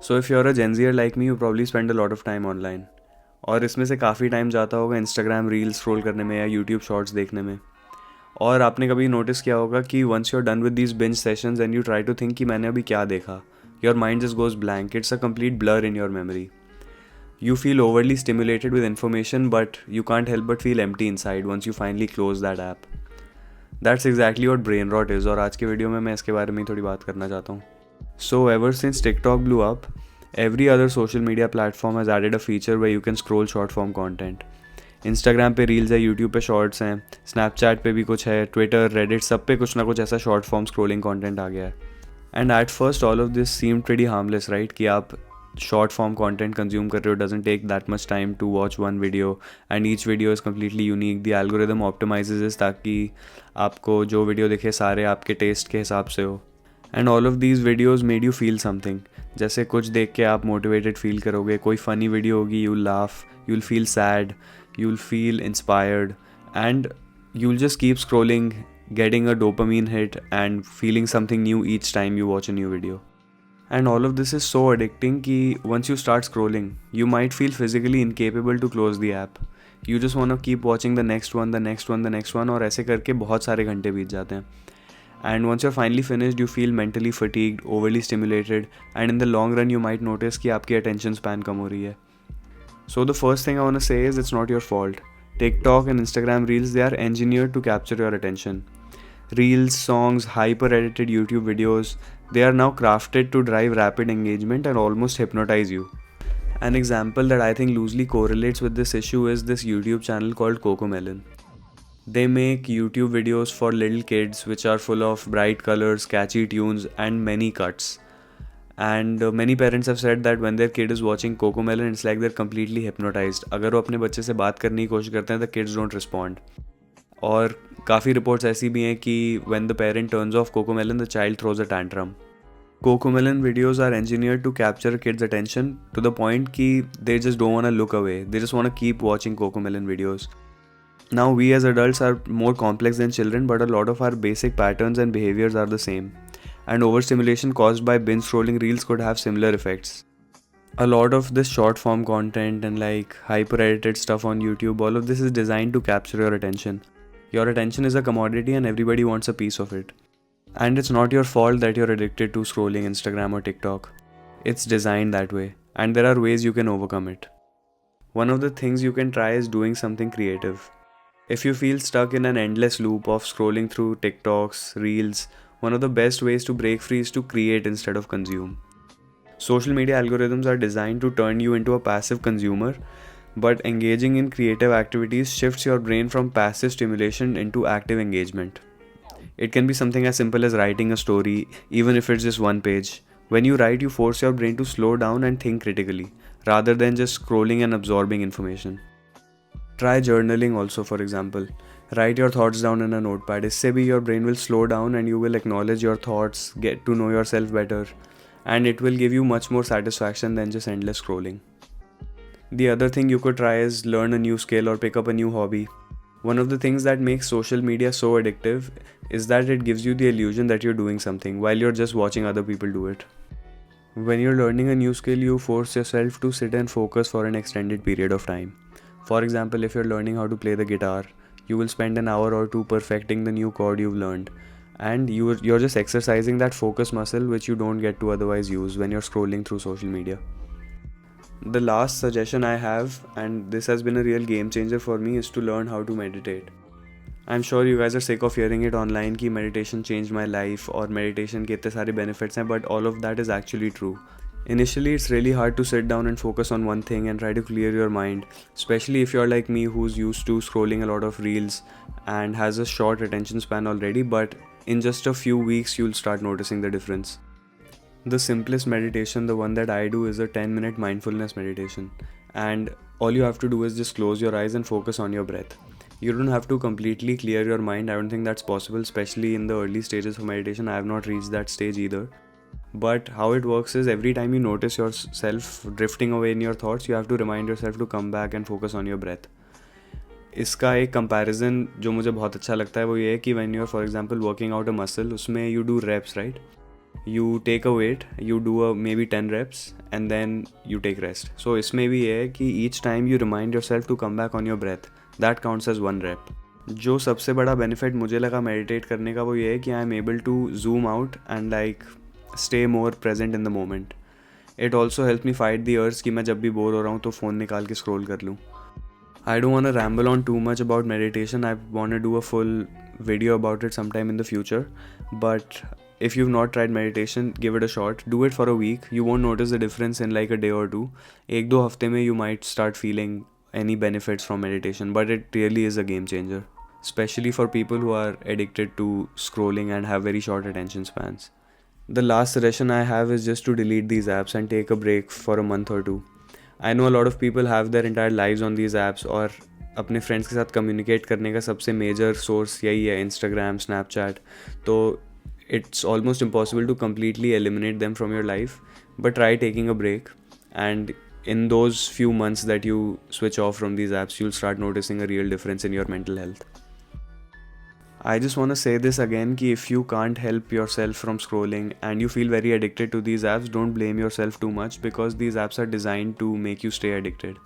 So if you are a Gen Zer like me, you probably spend a lot of time online. और इसमें से काफ़ी time जाता होगा इंस्टाग्राम रील्स स्क्रॉल करने में या यूट्यूब शॉर्ट्स देखने में. और आपने कभी नोटिस किया होगा कि once you are done with these binge sessions and you try to think कि मैंने अभी क्या देखा, your mind just goes blank. It's a complete blur in your memory. You feel overly stimulated with information, but you can't help but feel empty inside once you finally close that app. That's exactly what brain rot is, और आज के video में मैं इसके बारे में थोड़ी बात करना चाहता हूँ. So ever since TikTok blew up, every other social media platform has added a feature where you can scroll short form content. Instagram पे रील्स है, यूट्यूब पे शॉर्ट्स हैं, स्नैपचैट पे भी कुछ है, ट्विटर, रेडिट, सब पे कुछ ना कुछ ऐसा शॉर्ट फॉर्म स्क्रोलिंग कंटेंट आ गया है. And at first all of this seem pretty harmless, right, कि आप शॉर्ट फॉर्म कंटेंट कंज्यूम कर रहे हो. Doesn't take that much time to watch one video and each video is completely unique. The algorithm optimises is ताकि आपको जो video दिखे सारे आपके टेस्ट के हिसाब से हो. And all of these videos made you feel something. जैसे कुछ देख के आप मोटिवेटेड फील करोगे, कोई फ़नी वीडियो होगी, you'll laugh, you'll feel sad, you'll feel inspired, and you'll just keep scrolling, getting a dopamine hit and feeling something new each time you watch a new video. And all of this is so addicting कि once you start scrolling, you might feel physically incapable to close the app. You just want to keep watching the next one, the next one, the next one, और ऐसे करके बहुत सारे घंटे बीत जाते हैं. And once you're finally finished, you feel mentally fatigued, overly stimulated, and in the long run you might notice कि आपकी attention span कम हो रही है. So the first thing I want to say is it's not your fault. TikTok and Instagram Reels, they are engineered to capture your attention. Reels, songs, hyper-edited YouTube videos, they are now crafted to drive rapid engagement and almost hypnotize you. An example that I think loosely correlates with this issue is this YouTube channel called Cocomelon. They make YouTube videos for little kids which are full of bright colors, catchy tunes, and many cuts. And many parents have said that when their kid is watching Cocomelon, it's like they're completely hypnotized. अगर वो अपने बच्चे से बात करने की कोशिश करते हैं the kids don't respond. और काफ़ी रिपोर्ट्स ऐसी भी हैं कि when the parent turns off Cocomelon, the child throws a tantrum. Cocomelon videos are engineered to capture kids' attention to the point कि they just don't want to look away. They just want to keep watching Cocomelon videos. Now we as adults are more complex than children, but a lot of our basic patterns and behaviors are the same. And overstimulation caused by binge scrolling reels could have similar effects. A lot of this short form content and like hyper edited stuff on YouTube, all of this is designed to capture your attention. Your attention is a commodity and everybody wants a piece of it. And it's not your fault that you're addicted to scrolling Instagram or TikTok. It's designed that way, and there are ways you can overcome it. One of the things you can try is doing something creative. If you feel stuck in an endless loop of scrolling through TikToks, Reels, one of the best ways to break free is to create instead of consume. Social media algorithms are designed to turn you into a passive consumer, but engaging in creative activities shifts your brain from passive stimulation into active engagement. It can be something as simple as writing a story, even if it's just one page. When you write, you force your brain to slow down and think critically, rather than just scrolling and absorbing information. Try journaling also, for example. Write your thoughts down in a notepad. इससे भी your brain will slow down and you will acknowledge your thoughts, get to know yourself better, and it will give you much more satisfaction than just endless scrolling. The other thing you could try is learn a new skill or pick up a new hobby. One of the things that makes social media so addictive is that it gives you the illusion that you're doing something while you're just watching other people do it. When you're learning a new skill, you force yourself to sit and focus for an extended period of time. For example, if you're learning how to play the guitar, you will spend an hour or two perfecting the new chord you've learned, and you're just exercising that focus muscle which you don't get to otherwise use when you're scrolling through social media. The last suggestion I have, and this has been a real game changer for me, is to learn how to meditate. I'm sure you guys are sick of hearing it online कि meditation changed my life और meditation के इतने सारे benefits हैं, but all of that is actually true. Initially, it's really hard to sit down and focus on one thing and try to clear your mind, especially if you're like me who's used to scrolling a lot of reels and has a short attention span already, but in just a few weeks, you'll start noticing the difference. The simplest meditation, the one that I do, is a 10-minute mindfulness meditation. And all you have to do is just close your eyes and focus on your breath. You don't have to completely clear your mind. I don't think that's possible, especially in the early stages of meditation. I have not reached that stage either. But how it works is every time you notice yourself drifting away in your thoughts, you have to remind yourself to come back and focus on your breath. इसका एक comparison जो मुझे बहुत अच्छा लगता है वो ये है कि when you're for example working out a muscle, उसमें you do reps, right? You take a weight, you do a maybe 10 reps and then you take rest. So इसमें भी है कि each time you remind yourself to come back on your breath, that counts as one rep. जो सबसे बड़ा benefit मुझे लगा meditate करने का वो ये है कि I am able to zoom out and like stay more present in the moment. It also help me fight the urge कि मैं जब भी बोर हो रहा हूँ तो फ़ोन निकाल के स्क्रॉल कर लूँ. I don't want to ramble on too much about meditation. I want to do a full video about it sometime in the future. But if you've not tried meditation, give it a shot. Do it for a week. You won't notice the difference in like a day or two. एक दो हफ्ते में you might start feeling any benefits from meditation. But it really is a game changer. Especially for people who are addicted to scrolling and have very short attention spans. The last suggestion I have is just to delete these apps and take a break for a month or two. I know a lot of people have their entire lives on these apps और अपने friends के साथ communicate करने का सबसे major source यही है Instagram, Snapchat. तो it's almost impossible to completely eliminate them from your life, but try taking a break, and in those few months that you switch off from these apps, you'll start noticing a real difference in your mental health. I just want to say this again कि if you can't help yourself from scrolling and you feel very addicted to these apps, don't blame yourself too much because these apps are designed to make you stay addicted.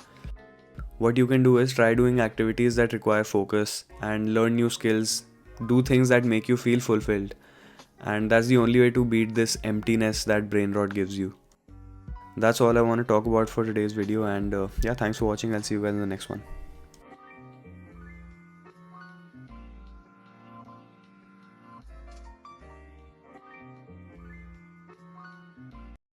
What you can do is try doing activities that require focus and learn new skills, do things that make you feel fulfilled. And that's the only way to beat this emptiness that brain rot gives you. That's all I want to talk about for today's video, and yeah, thanks for watching. I'll see you guys in the next one.